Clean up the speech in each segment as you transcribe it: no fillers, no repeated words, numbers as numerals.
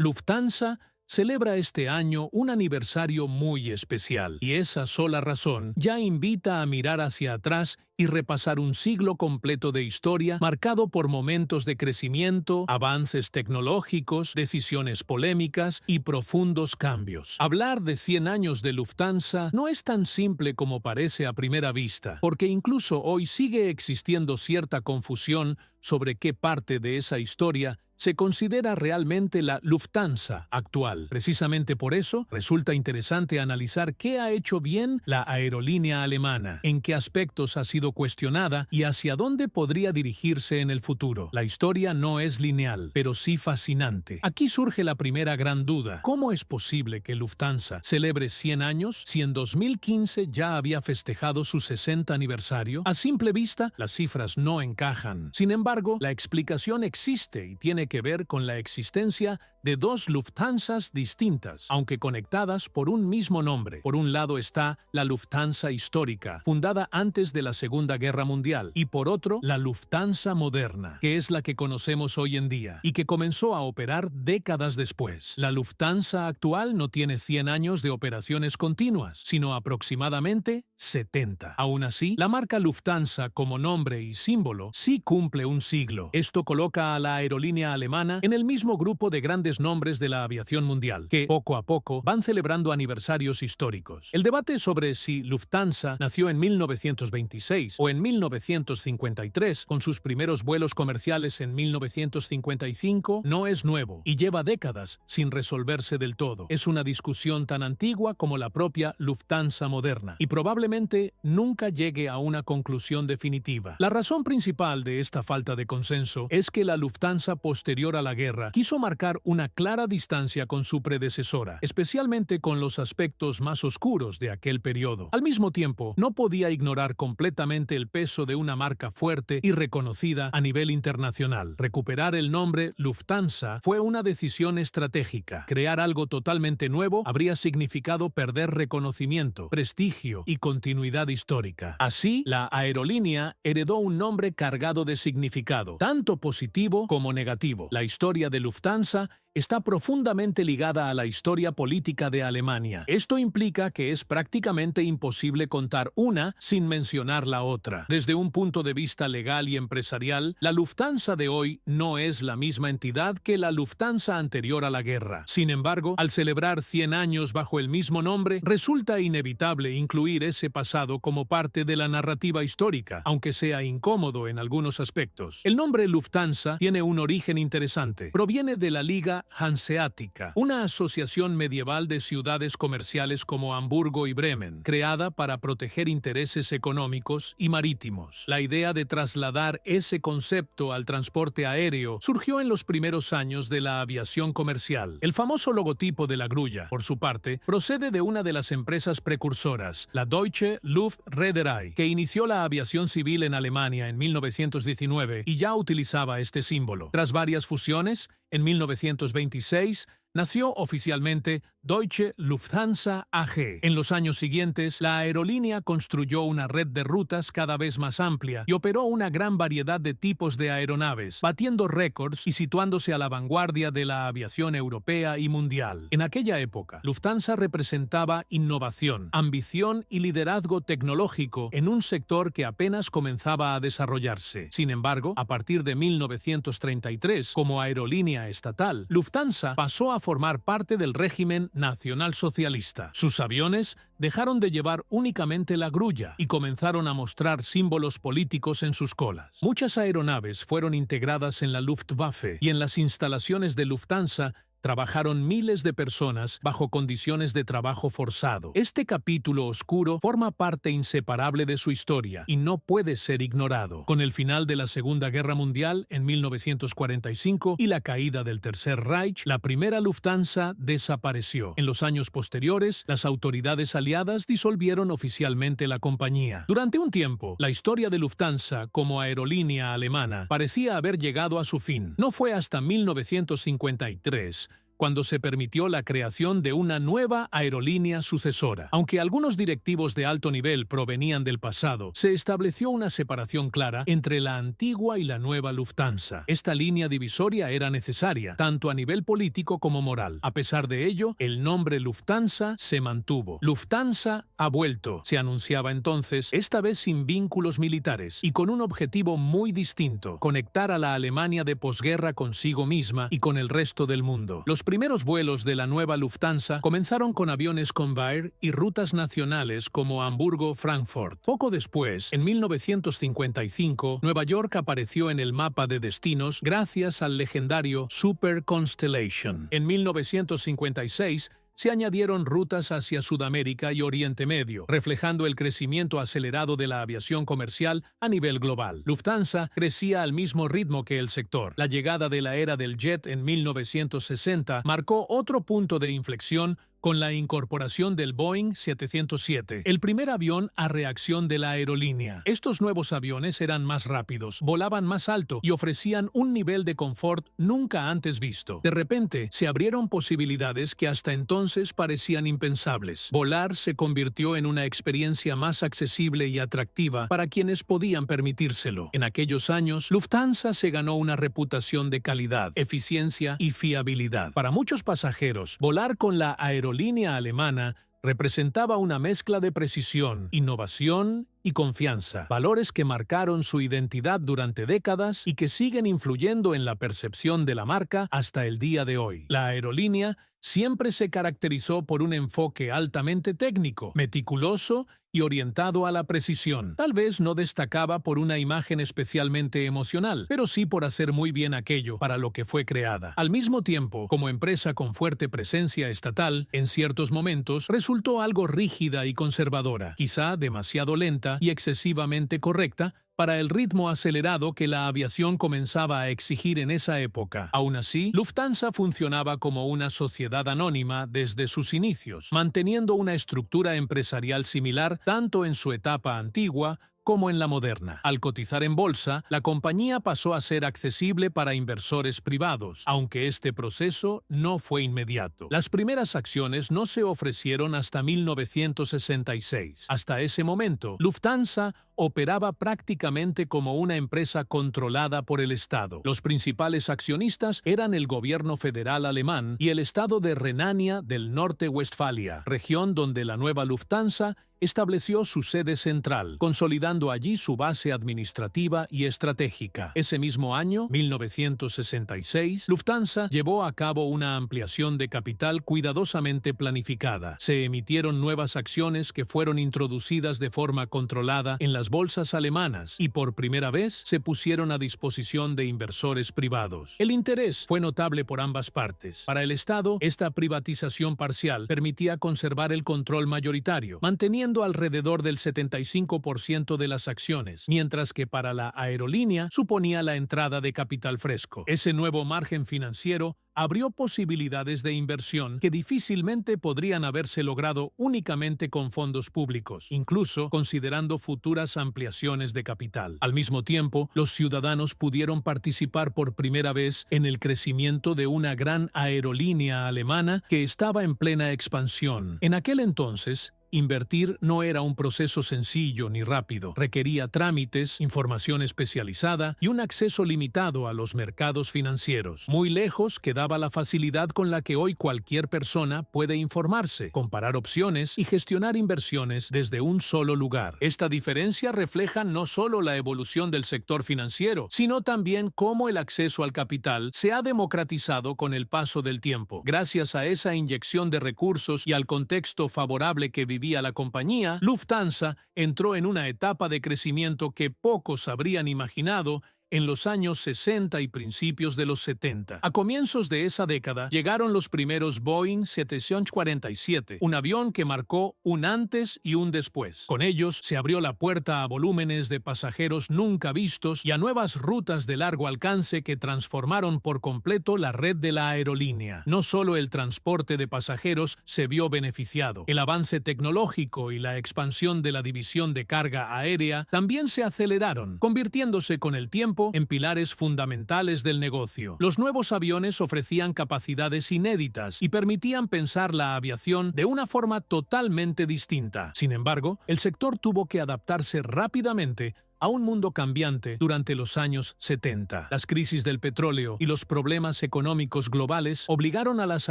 Lufthansa celebra este año un aniversario muy especial, y esa sola razón ya invita a mirar hacia atrás y repasar un siglo completo de historia marcado por momentos de crecimiento, avances tecnológicos, decisiones polémicas y profundos cambios. Hablar de 100 años de Lufthansa no es tan simple como parece a primera vista, porque incluso hoy sigue existiendo cierta confusión sobre qué parte de esa historia se considera realmente la Lufthansa actual. Precisamente por eso, resulta interesante analizar qué ha hecho bien la aerolínea alemana, en qué aspectos ha sido cuestionada y hacia dónde podría dirigirse en el futuro. La historia no es lineal, pero sí fascinante. Aquí surge la primera gran duda. ¿Cómo es posible que Lufthansa celebre 100 años si en 2015 ya había festejado su 60 aniversario? A simple vista, las cifras no encajan. Sin embargo, la explicación existe y tiene que ver con la existencia de dos Lufthansas distintas, aunque conectadas por un mismo nombre. Por un lado está la Lufthansa histórica, fundada antes de la Segunda Guerra Mundial, y por otro, la Lufthansa moderna, que es la que conocemos hoy en día, y que comenzó a operar décadas después. La Lufthansa actual no tiene 100 años de operaciones continuas, sino aproximadamente 70. Aún así, la marca Lufthansa como nombre y símbolo sí cumple un siglo. Esto coloca a la aerolínea alemana en el mismo grupo de grandes nombres de la aviación mundial, que, poco a poco, van celebrando aniversarios históricos. El debate sobre si Lufthansa nació en 1926 o en 1953, con sus primeros vuelos comerciales en 1955, no es nuevo y lleva décadas sin resolverse del todo. Es una discusión tan antigua como la propia Lufthansa moderna, y probablemente nunca llegue a una conclusión definitiva. La razón principal de esta falta de consenso es que la Lufthansa posterior a la guerra quiso marcar una clara distancia con su predecesora, especialmente con los aspectos más oscuros de aquel periodo. Al mismo tiempo, no podía ignorar completamente el peso de una marca fuerte y reconocida a nivel internacional. Recuperar el nombre Lufthansa fue una decisión estratégica. Crear algo totalmente nuevo habría significado perder reconocimiento, prestigio y continuidad histórica. Así, la aerolínea heredó un nombre cargado de significado, tanto positivo como negativo. La historia de Lufthansa está profundamente ligada a la historia política de Alemania. Esto implica que es prácticamente imposible contar una sin mencionar la otra. Desde un punto de vista legal y empresarial, la Lufthansa de hoy no es la misma entidad que la Lufthansa anterior a la guerra. Sin embargo, al celebrar 100 años bajo el mismo nombre, resulta inevitable incluir ese pasado como parte de la narrativa histórica, aunque sea incómodo en algunos aspectos. El nombre Lufthansa tiene un origen interesante. Proviene de la Liga Hanseática, una asociación medieval de ciudades comerciales como Hamburgo y Bremen, creada para proteger intereses económicos y marítimos. La idea de trasladar ese concepto al transporte aéreo surgió en los primeros años de la aviación comercial. El famoso logotipo de la grulla, por su parte, procede de una de las empresas precursoras, la Deutsche Luftreederei, que inició la aviación civil en Alemania en 1919 y ya utilizaba este símbolo. Tras varias fusiones, en 1926 nació oficialmente Deutsche Lufthansa AG. En los años siguientes, la aerolínea construyó una red de rutas cada vez más amplia y operó una gran variedad de tipos de aeronaves, batiendo récords y situándose a la vanguardia de la aviación europea y mundial. En aquella época, Lufthansa representaba innovación, ambición y liderazgo tecnológico en un sector que apenas comenzaba a desarrollarse. Sin embargo, a partir de 1933, como aerolínea estatal, Lufthansa pasó a formar parte del régimen nacionalsocialista. Sus aviones dejaron de llevar únicamente la grulla y comenzaron a mostrar símbolos políticos en sus colas. Muchas aeronaves fueron integradas en la Luftwaffe y en las instalaciones de Lufthansa trabajaron miles de personas bajo condiciones de trabajo forzado. Este capítulo oscuro forma parte inseparable de su historia y no puede ser ignorado. Con el final de la Segunda Guerra Mundial en 1945 y la caída del Tercer Reich, la primera Lufthansa desapareció. En los años posteriores, las autoridades aliadas disolvieron oficialmente la compañía. Durante un tiempo, la historia de Lufthansa como aerolínea alemana parecía haber llegado a su fin. No fue hasta 1953 cuando se permitió la creación de una nueva aerolínea sucesora. Aunque algunos directivos de alto nivel provenían del pasado, se estableció una separación clara entre la antigua y la nueva Lufthansa. Esta línea divisoria era necesaria, tanto a nivel político como moral. A pesar de ello, el nombre Lufthansa se mantuvo. Lufthansa ha vuelto, se anunciaba entonces, esta vez sin vínculos militares y con un objetivo muy distinto: conectar a la Alemania de posguerra consigo misma y con el resto del mundo. Los primeros vuelos de la nueva Lufthansa comenzaron con aviones Convair y rutas nacionales como Hamburgo-Frankfurt. Poco después, en 1955, Nueva York apareció en el mapa de destinos gracias al legendario Super Constellation. En 1956, se añadieron rutas hacia Sudamérica y Oriente Medio, reflejando el crecimiento acelerado de la aviación comercial a nivel global. Lufthansa crecía al mismo ritmo que el sector. La llegada de la era del jet en 1960 marcó otro punto de inflexión con la incorporación del Boeing 707, el primer avión a reacción de la aerolínea. Estos nuevos aviones eran más rápidos, volaban más alto y ofrecían un nivel de confort nunca antes visto. De repente, se abrieron posibilidades que hasta entonces parecían impensables. Volar se convirtió en una experiencia más accesible y atractiva para quienes podían permitírselo. En aquellos años, Lufthansa se ganó una reputación de calidad, eficiencia y fiabilidad. Para muchos pasajeros, volar con la aerolínea alemana representaba una mezcla de precisión, innovación y confianza, valores que marcaron su identidad durante décadas y que siguen influyendo en la percepción de la marca hasta el día de hoy. La aerolínea siempre se caracterizó por un enfoque altamente técnico, meticuloso y orientado a la precisión. Tal vez no destacaba por una imagen especialmente emocional, pero sí por hacer muy bien aquello para lo que fue creada. Al mismo tiempo, como empresa con fuerte presencia estatal, en ciertos momentos resultó algo rígida y conservadora, quizá demasiado lenta y excesivamente correcta para el ritmo acelerado que la aviación comenzaba a exigir en esa época. Aún así, Lufthansa funcionaba como una sociedad anónima desde sus inicios, manteniendo una estructura empresarial similar tanto en su etapa antigua como en la moderna. Al cotizar en bolsa, la compañía pasó a ser accesible para inversores privados, aunque este proceso no fue inmediato. Las primeras acciones no se ofrecieron hasta 1966. Hasta ese momento, Lufthansa operaba prácticamente como una empresa controlada por el Estado. Los principales accionistas eran el gobierno federal alemán y el estado de Renania del Norte-Westfalia, región donde la nueva Lufthansa estableció su sede central, consolidando allí su base administrativa y estratégica. Ese mismo año, 1966, Lufthansa llevó a cabo una ampliación de capital cuidadosamente planificada. Se emitieron nuevas acciones que fueron introducidas de forma controlada en las bolsas alemanas y por primera vez se pusieron a disposición de inversores privados. El interés fue notable por ambas partes. Para el Estado, esta privatización parcial permitía conservar el control mayoritario, manteniendo alrededor del 75% de las acciones, mientras que para la aerolínea suponía la entrada de capital fresco. Ese nuevo margen financiero abrió posibilidades de inversión que difícilmente podrían haberse logrado únicamente con fondos públicos, incluso considerando futuras ampliaciones de capital. Al mismo tiempo, los ciudadanos pudieron participar por primera vez en el crecimiento de una gran aerolínea alemana que estaba en plena expansión. En aquel entonces, invertir no era un proceso sencillo ni rápido. Requería trámites, información especializada y un acceso limitado a los mercados financieros. Muy lejos quedaba la facilidad con la que hoy cualquier persona puede informarse, comparar opciones y gestionar inversiones desde un solo lugar. Esta diferencia refleja no solo la evolución del sector financiero, sino también cómo el acceso al capital se ha democratizado con el paso del tiempo. Gracias a esa inyección de recursos y al contexto favorable que vivía la compañía, Lufthansa entró en una etapa de crecimiento que pocos habrían imaginado en los años 60 y principios de los 70. A comienzos de esa década llegaron los primeros Boeing 747, un avión que marcó un antes y un después. Con ellos se abrió la puerta a volúmenes de pasajeros nunca vistos y a nuevas rutas de largo alcance que transformaron por completo la red de la aerolínea. No solo el transporte de pasajeros se vio beneficiado, el avance tecnológico y la expansión de la división de carga aérea también se aceleraron, convirtiéndose con el tiempo tiempo en pilares fundamentales del negocio. Los nuevos aviones ofrecían capacidades inéditas y permitían pensar la aviación de una forma totalmente distinta. Sin embargo, el sector tuvo que adaptarse rápidamente a un mundo cambiante durante los años 70. Las crisis del petróleo y los problemas económicos globales obligaron a las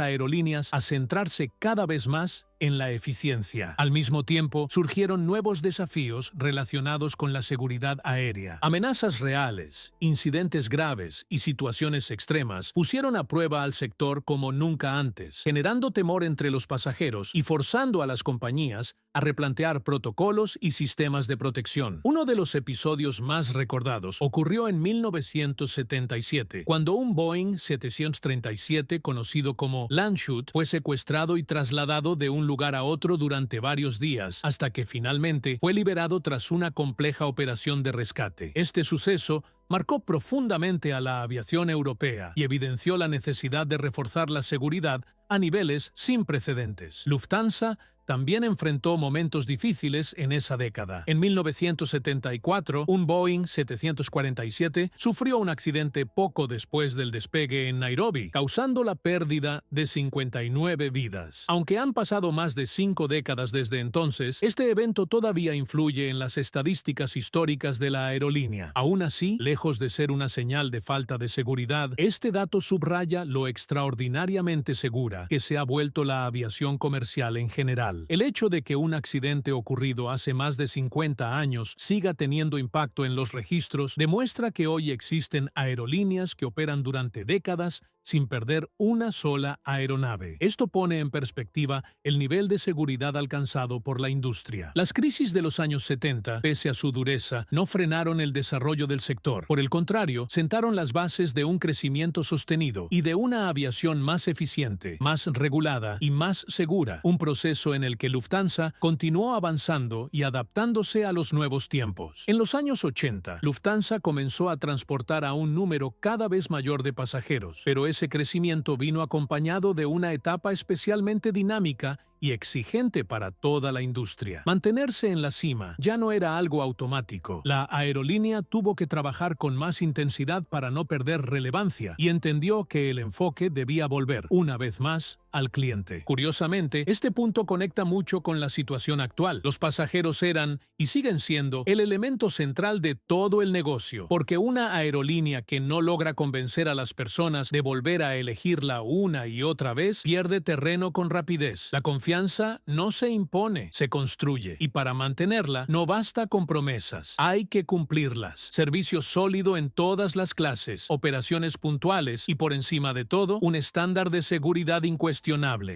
aerolíneas a centrarse cada vez más en la eficiencia. Al mismo tiempo, surgieron nuevos desafíos relacionados con la seguridad aérea. Amenazas reales, incidentes graves y situaciones extremas pusieron a prueba al sector como nunca antes, generando temor entre los pasajeros y forzando a las compañías a replantear protocolos y sistemas de protección. Uno de los episodios más recordados ocurrió en 1977, cuando un Boeing 737 conocido como Landshut fue secuestrado y trasladado de un lugar a otro durante varios días, hasta que finalmente fue liberado tras una compleja operación de rescate. Este suceso marcó profundamente a la aviación europea y evidenció la necesidad de reforzar la seguridad a niveles sin precedentes. Lufthansa también enfrentó momentos difíciles en esa década. En 1974, un Boeing 747 sufrió un accidente poco después del despegue en Nairobi, causando la pérdida de 59 vidas. Aunque han pasado más de 5 décadas desde entonces, este evento todavía influye en las estadísticas históricas de la aerolínea. Aún así, lejos de ser una señal de falta de seguridad, este dato subraya lo extraordinariamente segura que se ha vuelto la aviación comercial en general. El hecho de que un accidente ocurrido hace más de 50 años siga teniendo impacto en los registros demuestra que hoy existen aerolíneas que operan durante décadas sin perder una sola aeronave. Esto pone en perspectiva el nivel de seguridad alcanzado por la industria. Las crisis de los años 70, pese a su dureza, no frenaron el desarrollo del sector. Por el contrario, sentaron las bases de un crecimiento sostenido y de una aviación más eficiente, más regulada y más segura, un proceso en el que Lufthansa continuó avanzando y adaptándose a los nuevos tiempos. En los años 80, Lufthansa comenzó a transportar a un número cada vez mayor de pasajeros, pero ese crecimiento vino acompañado de una etapa especialmente dinámica y exigente para toda la industria. Mantenerse en la cima ya no era algo automático. La aerolínea tuvo que trabajar con más intensidad para no perder relevancia y entendió que el enfoque debía volver, una vez más, al cliente. Curiosamente, este punto conecta mucho con la situación actual. Los pasajeros eran, y siguen siendo, el elemento central de todo el negocio, porque una aerolínea que no logra convencer a las personas de volver a elegirla una y otra vez pierde terreno con rapidez. La confianza no se impone, se construye, y para mantenerla no basta con promesas, hay que cumplirlas. Servicio sólido en todas las clases, operaciones puntuales y, por encima de todo, un estándar de seguridad incuestionable.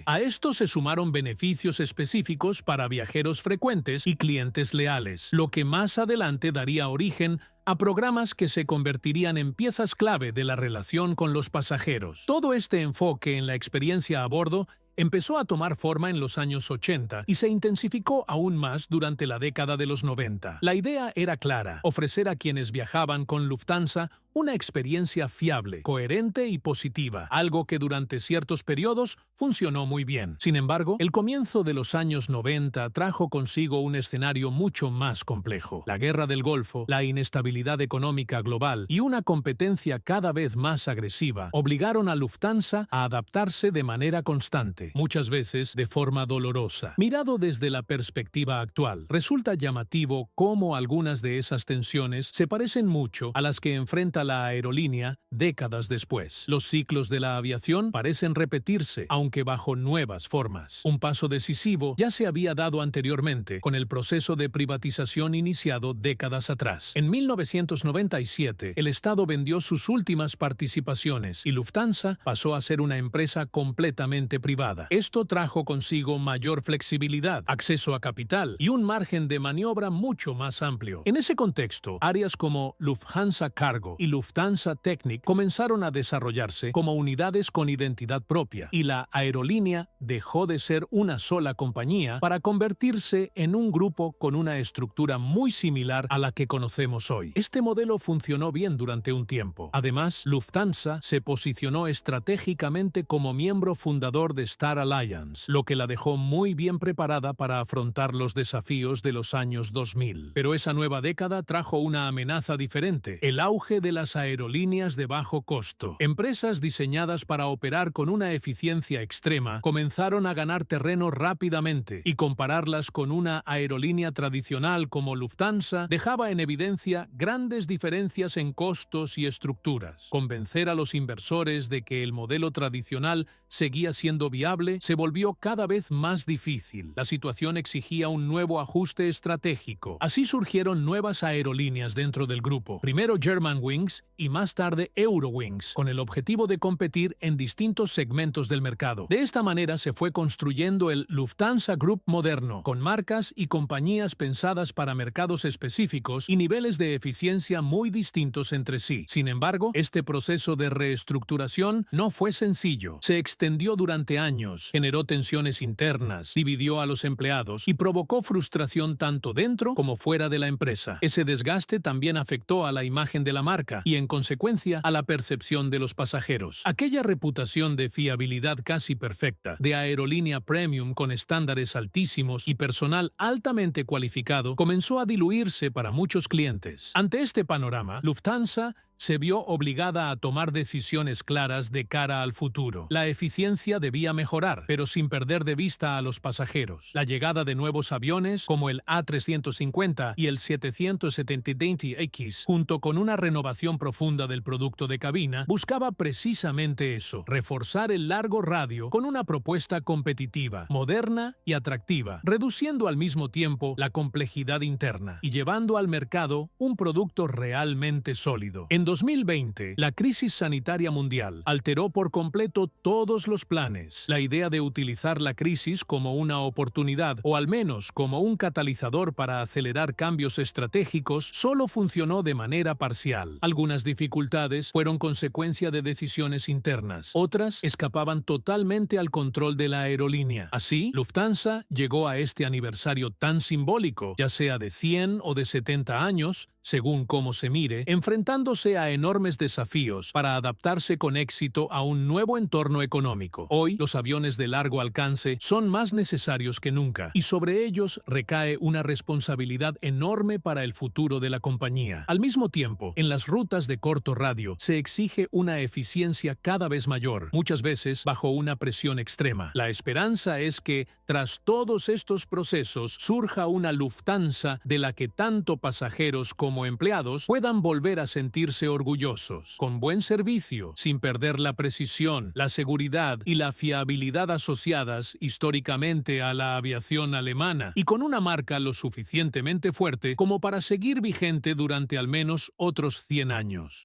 A esto se sumaron beneficios específicos para viajeros frecuentes y clientes leales, lo que más adelante daría origen a programas que se convertirían en piezas clave de la relación con los pasajeros. Todo este enfoque en la experiencia a bordo empezó a tomar forma en los años 80 y se intensificó aún más durante la década de los 90. La idea era clara: ofrecer a quienes viajaban con Lufthansa una experiencia fiable, coherente y positiva, algo que durante ciertos periodos funcionó muy bien. Sin embargo, el comienzo de los años 90 trajo consigo un escenario mucho más complejo. La guerra del Golfo, la inestabilidad económica global y una competencia cada vez más agresiva obligaron a Lufthansa a adaptarse de manera constante, muchas veces de forma dolorosa. Mirado desde la perspectiva actual, resulta llamativo cómo algunas de esas tensiones se parecen mucho a las que enfrenta la aerolínea décadas después. Los ciclos de la aviación parecen repetirse, aunque bajo nuevas formas. Un paso decisivo ya se había dado anteriormente con el proceso de privatización iniciado décadas atrás. En 1997, el Estado vendió sus últimas participaciones y Lufthansa pasó a ser una empresa completamente privada. Esto trajo consigo mayor flexibilidad, acceso a capital y un margen de maniobra mucho más amplio. En ese contexto, áreas como Lufthansa Cargo y Lufthansa Technik comenzaron a desarrollarse como unidades con identidad propia, y la aerolínea dejó de ser una sola compañía para convertirse en un grupo con una estructura muy similar a la que conocemos hoy. Este modelo funcionó bien durante un tiempo. Además, Lufthansa se posicionó estratégicamente como miembro fundador de Star Alliance, lo que la dejó muy bien preparada para afrontar los desafíos de los años 2000. Pero esa nueva década trajo una amenaza diferente: el auge de la las aerolíneas de bajo costo. Empresas diseñadas para operar con una eficiencia extrema comenzaron a ganar terreno rápidamente, y compararlas con una aerolínea tradicional como Lufthansa dejaba en evidencia grandes diferencias en costos y estructuras. Convencer a los inversores de que el modelo tradicional seguía siendo viable se volvió cada vez más difícil. La situación exigía un nuevo ajuste estratégico. Así surgieron nuevas aerolíneas dentro del grupo, primero Germanwings y más tarde Eurowings, con el objetivo de competir en distintos segmentos del mercado. De esta manera se fue construyendo el Lufthansa Group moderno, con marcas y compañías pensadas para mercados específicos y niveles de eficiencia muy distintos entre sí. Sin embargo, este proceso de reestructuración no fue sencillo. Se extendió durante años, generó tensiones internas, dividió a los empleados y provocó frustración tanto dentro como fuera de la empresa. Ese desgaste también afectó a la imagen de la marca y, en consecuencia, a la percepción de los pasajeros. Aquella reputación de fiabilidad casi perfecta, de aerolínea premium con estándares altísimos y personal altamente cualificado, comenzó a diluirse para muchos clientes. Ante este panorama, Lufthansa se vio obligada a tomar decisiones claras de cara al futuro. La eficiencia debía mejorar, pero sin perder de vista a los pasajeros. La llegada de nuevos aviones, como el A350 y el 770X, junto con una renovación profunda del producto de cabina, buscaba precisamente eso: reforzar el largo radio con una propuesta competitiva, moderna y atractiva, reduciendo al mismo tiempo la complejidad interna y llevando al mercado un producto realmente sólido. En 2020, la crisis sanitaria mundial alteró por completo todos los planes. La idea de utilizar la crisis como una oportunidad, o al menos como un catalizador para acelerar cambios estratégicos, solo funcionó de manera parcial. Algunas dificultades fueron consecuencia de decisiones internas, otras escapaban totalmente al control de la aerolínea. Así, Lufthansa llegó a este aniversario tan simbólico, ya sea de 100 o de 70 años, según cómo se mire, enfrentándose a enormes desafíos para adaptarse con éxito a un nuevo entorno económico. Hoy, los aviones de largo alcance son más necesarios que nunca, y sobre ellos recae una responsabilidad enorme para el futuro de la compañía. Al mismo tiempo, en las rutas de corto radio se exige una eficiencia cada vez mayor, muchas veces bajo una presión extrema. La esperanza es que, tras todos estos procesos, surja una Lufthansa de la que tanto pasajeros como empleados puedan volver a sentirse orgullosos, con buen servicio, sin perder la precisión, la seguridad y la fiabilidad asociadas históricamente a la aviación alemana, y con una marca lo suficientemente fuerte como para seguir vigente durante al menos otros 100 años.